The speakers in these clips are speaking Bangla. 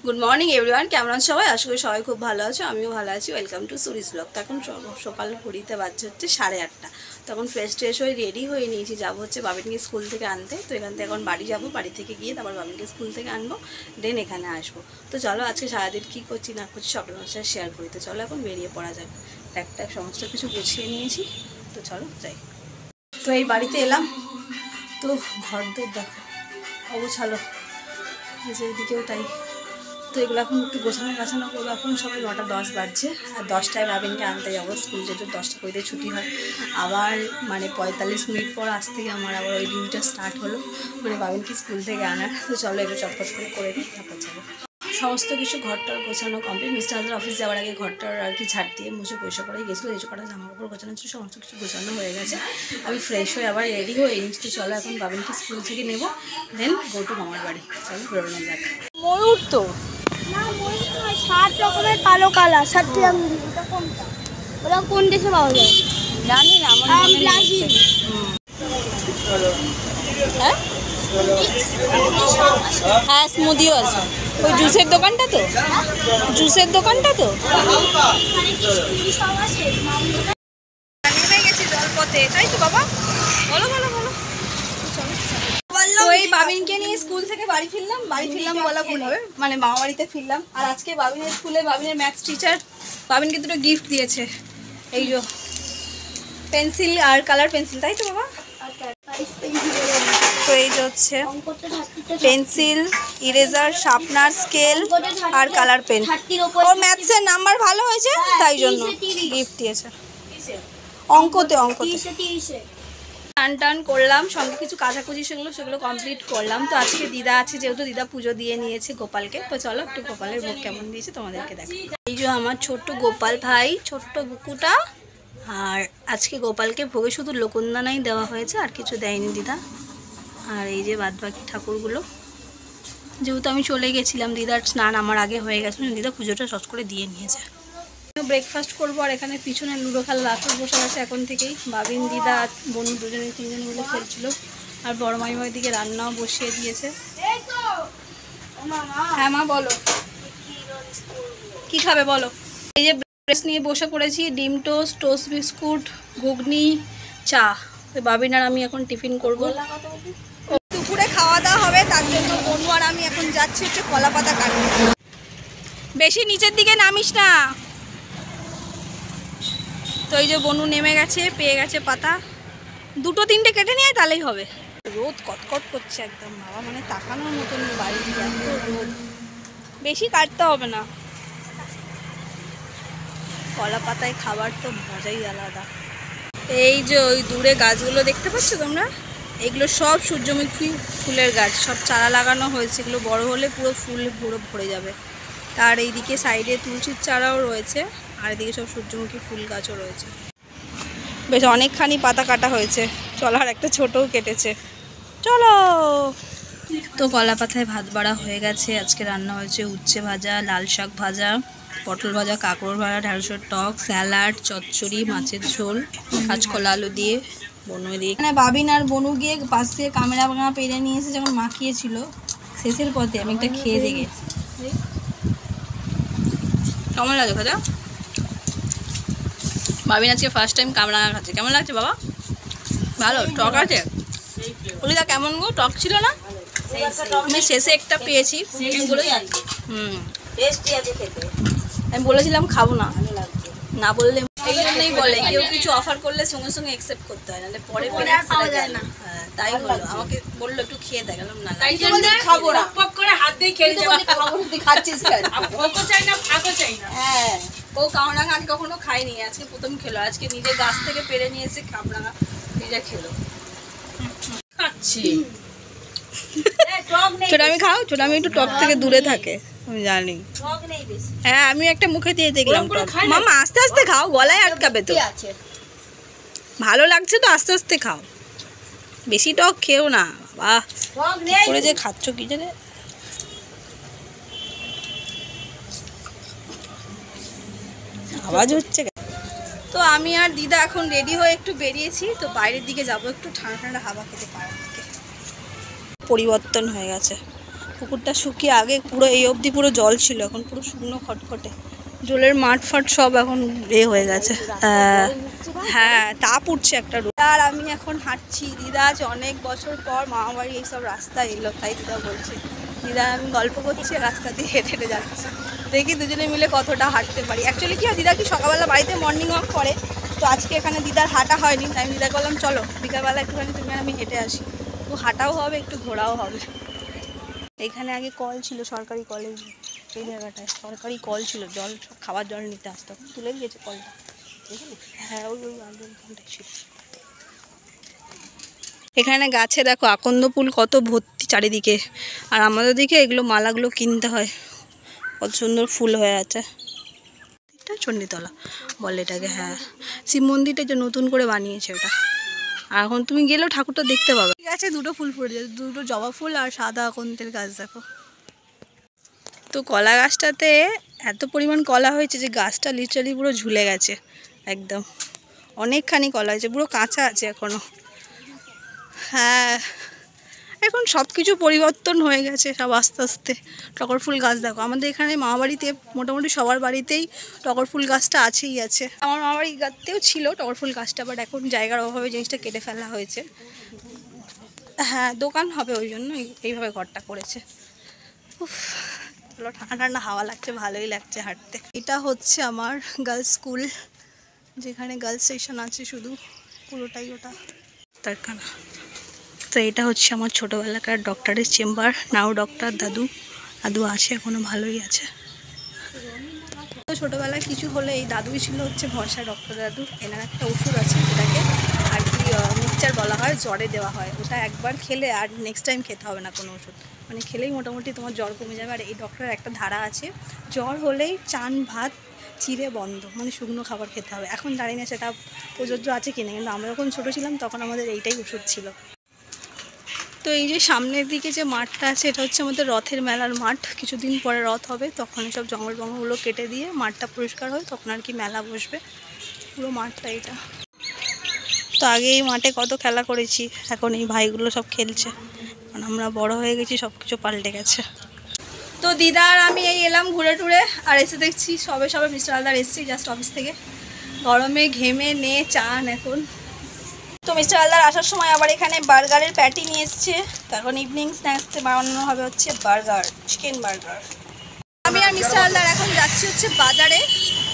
গুড মর্নিং এভরিওয়ান, কেমন আছো সবাই? আশা করি সবাই খুব ভালো আছো, আমিও ভালো আছি। Welcome to Suri's blog. তখন সকাল ঘড়িতে বাজছে হচ্ছে 8:30। তখন ফ্রেশ হয়ে রেডি হয়ে নিয়েছি, যাবো হচ্ছে বাবিনকে স্কুল থেকে আনতে। তো এখান থেকে এখন বাড়ি যাবো, বাড়ি থেকে গিয়ে তারপর বাবিনকে স্কুল থেকে আনবো, দেন এখানে আসবো। তো চলো আজকে সারাদিন কী করছি না করছি সব সাথে শেয়ার করি। তো চলো এখন বেরিয়ে পড়া যাবে। একটা সমস্ত কিছু গুছিয়ে নিয়েছি, তো চলো যাই। তো এই বাড়িতে এলাম, তো ঘর দূর দেখো অগোছালো, এই যে এদিকেও তাই। তো এগুলো এখন একটু গোছানো করবো। এখন সবাই 9:10 বাজছে, আর 10টায় বাবিনকে আনতে যাবো স্কুল, যেহেতু 10টা করে ছুটি হয়। আবার মানে 45 মিনিট পর আজ থেকে আমার আবার ওই ডিউটিটা স্টার্ট হলো, মানে বাবিনকে স্কুল থেকে আনার। তো চলো এবার চটপট করে নিই, তারপর যাবো। সমস্ত কিছু ঘরটার গোছানো কমপ্লিট। মিস্টার হাজার অফিস যাওয়ার আগে ঘরটার আর কি ঝাড় দিয়ে মুছে পয়সা করে গেছিলো। এই কটা জামা কাপড় গোছানো ছিল, সমস্ত কিছু গোছানো হয়ে গেছে। আমি ফ্রেশ হয়ে আবার রেডি হয়ে নিচ্ছি। চলো এখন বাবিনকে স্কুল থেকে নেবো, দেন গো টু মামার বাড়ি। চলো বেরোনো যাক। ময়ূর তো না, ময়ূর নয়, 7 রকমের কালো কালার, 7টি আমি ওটা কোনটা? ওটা কোন দেশে পাওয়া যায় জানি না, আমার মনে নেই। হ্যাঁ হ্যাঁ, স্মুদিও আছে। ওই জুসের দোকানটা তো, জুসের দোকানটা তো। নেমে গেছি জলপথে, তাই তো বাবা? বলো বলো বলো। তো এই বাবিনকে নিয়ে স্কুল থেকে বাড়ি ফিরলাম বলা ভুল হবে, মানে মামা বাড়িতে ফিরলাম। আর আজকে বাবিনের স্কুলে বাবিনের ম্যাথস টিচার বাবিনকে দুটো গিফট দিয়েছে। এই যে পেন্সিল আর কালার পেন্সিল, তাই তো বাবা? তো এই যে হচ্ছে পেন্সিল, ইরেজার, শার্পনার, স্কেল আর কালার পেন। ওর ম্যাথসের নাম্বার ভালো হয়েছে, তাই জন্য গিফট দিয়েছে। অঙ্কতে টান করলাম, সঙ্গে কিছু কাচাকুচি সেগুলো কমপ্লিট করলাম। তো আজকে দিদা আছে, যেহেতু দিদা পুজো দিয়ে নিয়েছে গোপালকে। তো চলো একটু গোপালের ভোগ কেমন দিয়েছে তোমাদেরকে দেখো। এই যে আমার ছোট্ট গোপাল ভাই, ছোট্ট বুকুটা। আর আজকে গোপালকে ভোগে শুধু লোকন্দানাই দেওয়া হয়েছে, আর কিছু দেয়নি দিদা। আর এই যে বাদবাকি ঠাকুরগুলো, যেহেতু আমি চলে গেছিলাম, দিদার স্নান আমার আগে হয়ে গেছে, দিদা পুজোটা সস করে দিয়ে নিয়েছে। ব্রেকফাস্ট করবো, আর এখানে পিছনে লুডো খেলার আসর বসে আছে এখন থেকেই। বাবিন, দিদা, বোন দুজনে 3জন মিলে খেলছিল। আর বড় মামিমার দিকে রান্নাও বসিয়ে দিয়েছে। হ্যাঁ মা বলো, কি খাবে বলো? এই যে ব্রেকফাস্ট নিয়ে বসে পড়েছি, ডিম টোস্ট, টোস্ট বিস্কুট, ঘুগনি, চা। বাবিন আর আমি এখন টিফিন করবো। দুপুরে খাওয়া দাওয়া হবে, তার জন্য বনু আর আমি এখন যাচ্ছি হচ্ছে কলা পাতা কাটতে। বেশি নিচের দিকে নামিস না। তো এই যে বনু নেমে গেছে, পেয়ে গেছে পাতা। 2-3টে কেটে নিয়ে তাহলেই হবে। রোদ কটকট করছে একদম বাবা, মানে তাকানোর মতন বাড়ি, এত রোদ। বেশি কাটতে হবে না, কলা পাতায় খাবার তো মজাই আলাদা। এই যে ওই দূরে গাছগুলো দেখতে পাচ্ছ তোমরা, এগুলো সব সূর্যমুখী ফুলের গাছ, সব চারা লাগানো হয়েছে। এগুলো বড় হলে পুরো ফুল পুরো ভরে যাবে। তার এইদিকে সাইডে তুলসীর চারাও রয়েছে, আর এদিকে সব সূর্যমুখী ফুল গাছও রয়েছে। বেশ অনেকখানি পাতা কাটা হয়েছে, চলো আর একটা ছোটও কেটেছে, চলো। তো কলা পাতায় ভাত বাড়া হয়ে গেছে। আজকে রান্না হয়েছে উচ্ছে ভাজা, লাল শাক ভাজা, পটল ভাজা, কাঁকড় ভাজা, ঢ্যাঁড়সের টক, স্যালাড, চচ্চড়ি, মাছের ঝোল, কাঁচকলা আলু দিয়ে, বনু দিয়ে। মানে বাবিন আর বনু গিয়ে পাশ দিয়ে ক্যামেরা পেরে নিয়ে এসে যখন মাখিয়েছিল, শেষের পথে আমি একটা খেয়ে গেছি। কেমন লাগে খাজা? বাবিন আজকে ফার্স্ট টাইম কামরাঙা খাচ্ছে। কেমন লাগছে বাবা? ভালো টক আছে? বলিদা কেমন গো, টক ছিল না? আমি শেষে একটা পেয়েছি, আমি বলেছিলাম খাবো না, না বললে এই জন্যই বলে কেউ কিছু অফার করলে সঙ্গে সঙ্গে অ্যাকসেপ্ট করতে হয়, নাহলে পরে খাওয়া যায় না। হ্যাঁ তাই বললো, আমাকে বললো একটু খেয়ে দেখ, গেলাম না তাই জন্য খাবো না, পক করে হাত দিয়ে খেয়ে যাবে। খাবো না, খাচ্ছিস কেন? ভোকও চাই না, ফাঁকও চাই না। হ্যাঁ, ও কামরাঙা আগে কখনো খায়নি, আজকে প্রথম খেলো। আজকে নিজে গাছ থেকে পেরে নিয়ে এসে কামরাঙা নিজে খেলো। খাচ্ছি ছোট আমি খাও, ছোট আমি একটু টক থেকে দূরে থাকে, আমি জানি। হ্যাঁ আমি একটা মুখে দিয়ে দেখলাম টক। মামা আস্তে আস্তে খাও, গলায় আটকাবে তো। ভালো লাগছে তো, আস্তে আস্তে খাও, বেশি টক খেও না। বাহ করে যে খাচ্ছ কি জানে। আওয়াজ হচ্ছে। তো আমি আর দিদা এখন রেডি হয়ে একটু বেরিয়েছি, তো বাইরের দিকে যাব, একটু ঠান্ডা ঠান্ডা হাওয়া খেতে পারার দিকে। পরিবর্তন হয়ে গেছে, পুকুরটা শুকিয়ে আগে পুরো এই অবধি পুরো জল ছিল, এখন পুরো শুকনো খটখটে। জলের মাঠ ফাট সব এখন হয়ে গেছে। হ্যাঁ তাপ উঠছে একটা। আর আমি এখন হাঁটছি। দিদা আজ অনেক বছর পর মামাবাড়ি এইসব রাস্তা এলো, তাই দিদা বলছে। দিদা আমি গল্প করছি, রাস্তা দিয়ে হেঁটে হেঁটে যাচ্ছি। দেখি দুজনে মিলে কতটা হাঁটতে পারি। অ্যাকচুয়ালি কি হয়, দিদা কি সকালবেলা বাড়িতে মর্নিং ওয়াক করে, তো আজকে এখানে দিদার হাঁটা হয়নি, তাই আমি দিদা বললাম চলো বিকালবেলা একটুখানি তুমি আর আমি হেঁটে আসি, তো হাঁটাও হবে একটু ঘোরাও হবে। এখানে আগে কল ছিল, সরকারি কলেজ, এই জায়গাটায় সরকারি কল ছিল, জল খাবার জল নিতে আসতো, তুলে দিয়েছে কলটা। হ্যাঁ ওই আগেরখানটাই ছিল। এখানে গাছে দেখো আকন্দ ফুল কত ভর্তি চারিদিকে, আর আমাদের দিকে এগুলো মালাগুলো কিনতে হয়। কত সুন্দর ফুল হয়ে আছে। এটা চণ্ডীতলা বলে এটাকে। হ্যাঁ শিব মন্দিরটা যে নতুন করে বানিয়েছে ওটা। আর এখন তুমি গেলেও ঠাকুরটা দেখতে পাবে। ঠিক আছে, দুটো ফুল ফুটেছে, দুটো জবা ফুল আর সাদা আকন্দের গাছ দেখো। তো কলা গাছটাতে এত পরিমাণ কলা হয়েছে যে গাছটা লিটারালি পুরো ঝুলে গেছে একদম। অনেকখানি কলা হয়েছে, পুরো কাঁচা আছে এখনো। হ্যাঁ এখন সব কিছু পরিবর্তন হয়ে গেছে সব আস্তে আস্তে। টগর ফুল গাছ দেখো, আমাদের এখানে মামাবাড়িতে মোটামুটি সবার বাড়িতেই টগর ফুল গাছটা আছেই আছে। আমার মামাবাড়ির গাছতেও ছিল টগর ফুল গাছটা, বাট এখন জায়গার অভাবে জিনিসটা কেটে ফেলা হয়েছে। হ্যাঁ দোকান হবে ওই জন্য এইভাবে ঘরটা করেছে। উফ চলো, ঠান্ডা ঠান্ডা হাওয়া লাগছে, ভালোই লাগছে হাঁটতে। এটা হচ্ছে আমার গার্লস স্কুল, যেখানে গার্লস সেকশন আছে শুধু, পুরোটাই ওটা তারখানা। তো এটা হচ্ছে আমার ছোটোবেলাকার ডক্টরের চেম্বার। নাও ডক্টর দাদু আছে, এখনও ভালোই আছে। তো ছোটোবেলায় কিছু হলে এই দাদুই ছিল হচ্ছে ভরসা, ডক্টর দাদু। এনার একটা ওষুধ আছে যেটাকে আর কি মিক্সচার বলা হয়, জ্বরে দেওয়া হয়। ওটা একবার খেলে আর নেক্সট টাইম খেতে হবে না কোনো ওষুধ, মানে খেলেই মোটামুটি তোমার জ্বর কমে যাবে। আর এই ডক্টরের একটা ধারা আছে, জ্বর হলেই চান ভাত চিড়ে বন্ধ, মানে শুকনো খাবার খেতে হবে। এখন জানি না সেটা প্রযোজ্য আছে কিনা, কিন্তু আমরা যখন ছোটো ছিলাম তখন আমাদের এইটাই ওষুধ ছিল। তো এই যে সামনের দিকে যে মাঠটা আছে, এটা হচ্ছে আমাদের রথের মেলার মাঠ। কিছুদিন পরে রথ হবে, তখন সব জঙ্গল জঙ্গলগুলো কেটে দিয়ে মাঠটা পরিষ্কার হয়, তখন আর কি মেলা বসবে। পুরো মাঠটা এটা। তো আগে এই মাঠে কত খেলা করেছি, এখন এই ভাইগুলো সব খেলছে, কারণ আমরা বড় হয়ে গেছি, সব কিছু পাল্টে গেছে। তো দিদা আর আমি এই এলাম ঘুরে টুরে, আর এসে দেখছি সবে মিস্টার আলদার এসছি জাস্ট অফিস থেকে, গরমে ঘেমে নে চান এখন। তো মিস্টার আলদার আসার সময় আবার এখানে বার্গারের প্যাটি নিয়ে এসছে, তখন ইভিনিং স্ন্যাক্সে বানানো হবে হচ্ছে বার্গার, চিকেন বার্গার। আমি আর মিস্টার আলদার এখন যাচ্ছি হচ্ছে বাজারে,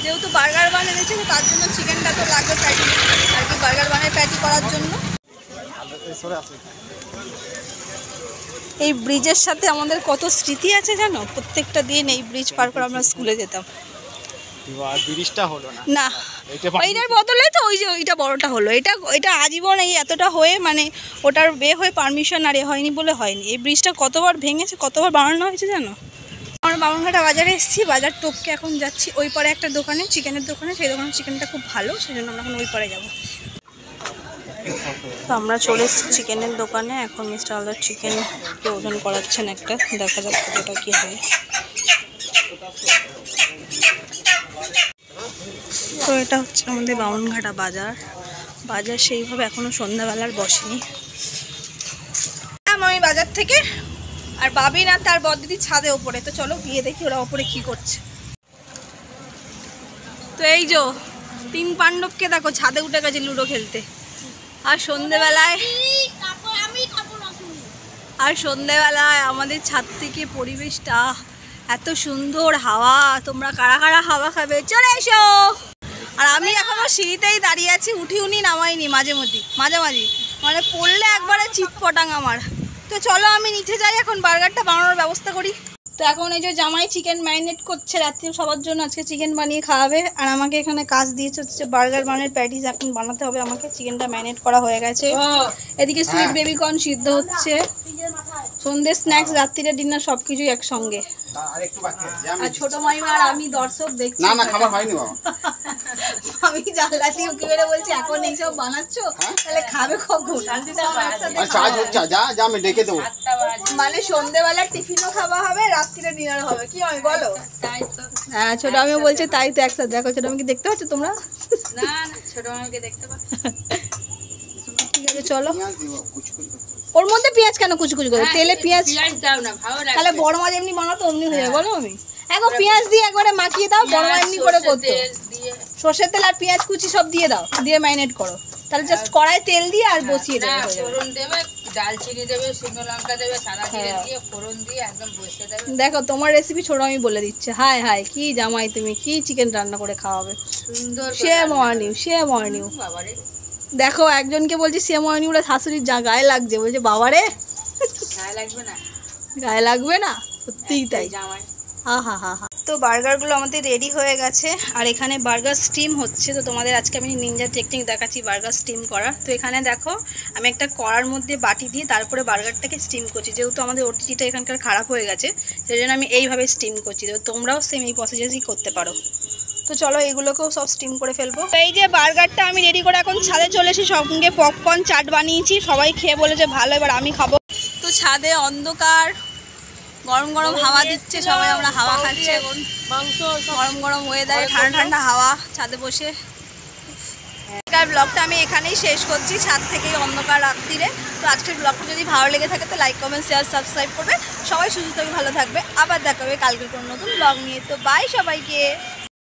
যেহেতু বার্গার বান এনেছে তো তার জন্য চিকেনটা তো লাগবে প্যাটি আর কি, বার্গার বানের প্যাটি করার জন্য। এই ব্রিজের সাথে আমাদের কত স্মৃতি আছে জানো, প্রত্যেকটা দিন এই ব্রিজ পার করে আমরা স্কুলে যেতাম। না এইটার বদলে তো ওই যে ওইটা বড়টা হলো, এটা আজীবন এই এতটা হয়ে মানে ওটার হয়ে পারমিশন আর হয়নি বলে হয়নি। এই ব্রিজটা কতবার ভেঙেছে, কতবার বানানো হয়েছে জানো। আমরা বামনঘাটা বাজারে এসেছি, বাজার টপকে এখন যাচ্ছি ওই পারে একটা দোকানে, চিকেনের দোকানে। সেই দোকানের চিকেনটা খুব ভালো, সেই জন্য আমরা এখন ওই পারে যাবো। তো আমরা চলে এসেছি চিকেনের দোকানে, এখন মিস্টার আলদার চিকেনকে ওজন করাচ্ছেন একটা, দেখা যাক কতটা কী হয়। তো এটা হচ্ছে আমাদের বামনঘাটা বাজার সেইভাবে এখনও সন্ধ্যাবেলার বসেনি। আমি বাজার থেকে, আর বাবি না তার বড়দিদি ছাদে ওপরে, তো চলো গিয়ে দেখি ওরা ওপরে কি করছে। তো এই যে তিন পাণ্ডবকে দেখো ছাদে উঠে গেছে লুডো খেলতে। আর সন্ধেবেলায় আমাদের ছাদ থেকে পরিবেশটা এত সুন্দর, হাওয়া। তোমরা কারা কারা হাওয়া খাবে চলে এসো। আর আমি এখনো সিঁড়িতেই দাঁড়িয়ে আছি, উঠি নামাইনি, মাঝামাঝি মানে পড়লে একবারে চিৎপটাং আমার। তো চলো আমি নিচে যাই, এখন বার্গারটা বানানোর ব্যবস্থা করি। তো এখন এই যে জামাই চিকেন ম্যারিনেট করছে, রাত্রে সবার জন্য আজকে চিকেন বানিয়ে খাওয়াবে। আর আমাকে এখানে কাজ দিয়েছে হচ্ছে বার্গার বানের প্যাটিস এখন বানাতে হবে আমাকে। চিকেনটা ম্যারিনেট করা হয়ে গেছে, এদিকে সুইট বেবিকর্ন সিদ্ধ হচ্ছে, সন্ধ্যে স্ন্যাক্স, রাত্রিরে ডিনার সবকিছুই একসঙ্গে। আর ছোট মাইমা আর আমি দর্শক দেখছি। না খাবার হয়নি বাবা। আমি জানলা দিয়ে উকি মেরে বলছি এখন এইসব বানাচ্ছো, তাহলে খাবে কখন? মানে সন্ধ্যেবেলা টিফিনও খাওয়া হবে, রাত্রিরে ডিনার হবে, কি হয় বলো? হ্যাঁ ছোট আমি বলছে তাই তো একসাথে। দেখো ছোট আমাকে দেখতে পাচ্ছ তোমরা? না ছোট আমাকে দেখতে পাচ্ছ। ঠিক আছে চলো ওর মধ্যে পেঁয়াজ কেন কুচি কুচি করে তেলে পেঁয়াজ দাও না ভালো লাগে তাহলে বড় মাছ এমনি বানাতো অমনি হয়ে যাবে বলো আমি একবার পেঁয়াজ দিয়ে একবারে মাখিয়ে দাও বড় মাছ এমনি করে করতো দিয়ে সর্ষের তেল আর পেঁয়াজ কুচি সব দিয়ে দাও দিয়ে ম্যারিনেট করো তাহলে জাস্ট কড়াই তেল দিয়ে আর বসিয়ে দেবে হয়ে যাবে। ফোড়ন দেবে দালচিনি দেবে শুকনো লঙ্কা দেবে সাদা জিরে দিয়ে ফোড়ন দিয়ে একদম বসিয়ে দেবে দেখো তোমার রেসিপি ছোট আমি বলে দিচ্ছি হাই হাই কি জামাই তুমি কি চিকেন রান্না করে খাওয়াবে সুন্দর সে মর্নিং বাবারে দেখো একজনকে বলছি সে মর্নিং বলে শাশুড়ির যা গায়ে লাগছে বলছে বাবারে গায়ে লাগবে না গায়ে লাগবে না সত্যিই তাই জামাই হা তো বার্গারগুলো আমাদের রেডি হয়ে গেছে আর এখানে বার্গার স্টিম হচ্ছে তো তোমাদের আজকে আমি নিনজা টেকনিক দেখাচ্ছি বার্গার স্টিম করা তো এখানে দেখো আমি একটা কড়ার মধ্যে বাটি দিয়ে তারপরে বার্গারটাকে স্টিম করছি যেহেতু আমাদের ওটিজিটা এখানকার খারাপ হয়ে গেছে সেই জন্য আমি এইভাবে স্টিম করছি তো তোমরাও সেম এই প্রসেসই করতে পারো তো চলো এগুলোকেও সব স্টিম করে ফেলবো তো এই যে বার্গারটা আমি রেডি করে এখন ছাদে চলে এসেছি সঙ্গে পপকর্ন চাট বানিয়েছি সবাই খেয়ে বলেছে ভালো এবার আমি খাবো তো ছাদে অন্ধকার গরম গরম হাওয়া দিচ্ছে সবাই আমরা হাওয়া খাচ্ছি এখন মাংস গরম গরম ওয়েদারে ঠান্ডা ঠান্ডা হাওয়া ছাদে বসে আজকের ব্লগটা আমি এখানেই শেষ করছি ছাদ থেকেই অন্ধকার রাত্রিরে তো আজকের ব্লগটা যদি ভালো লেগে থাকে তো লাইক কমেন্ট শেয়ার সাবস্ক্রাইব করবে সবাই সুস্থ থাকবে ভালো থাকবে আবার দেখা হবে কালকের কোনো নতুন ব্লগ নিয়ে তো বাই সবাইকে।